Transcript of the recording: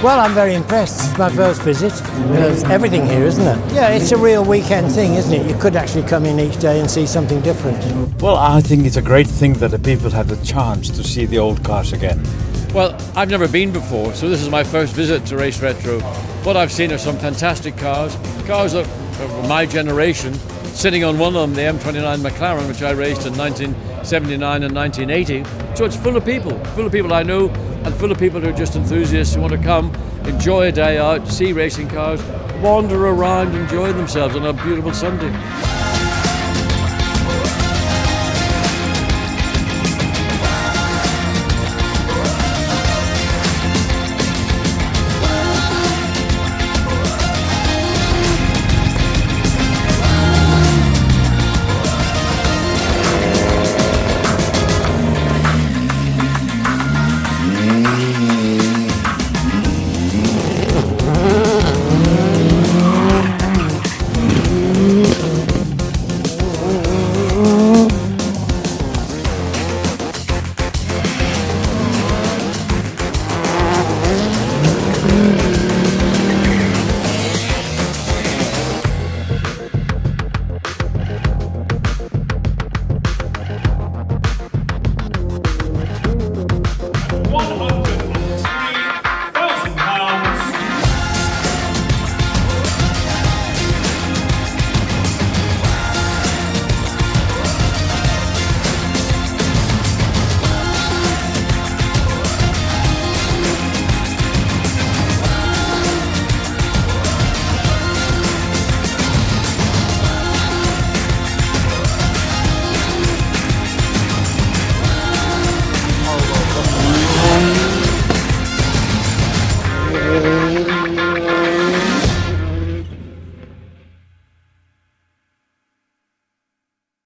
Well, I'm very impressed. It's my first visit. There's everything here, isn't it? Yeah, it's a real weekend thing, isn't it? You could actually come in each day and see something different. Well, I think it's a great thing that the people have the chance to see the old cars again. Well, I've never been before, so this is my first visit to Race Retro. What I've seen are some fantastic cars that are my generation. Sitting on one of them, the M29 McLaren, which I raced in 1979 and 1980. So it's full of people I know, and full of people who are just enthusiasts who want to come, enjoy a day out, see racing cars, wander around, enjoy themselves on a beautiful Sunday.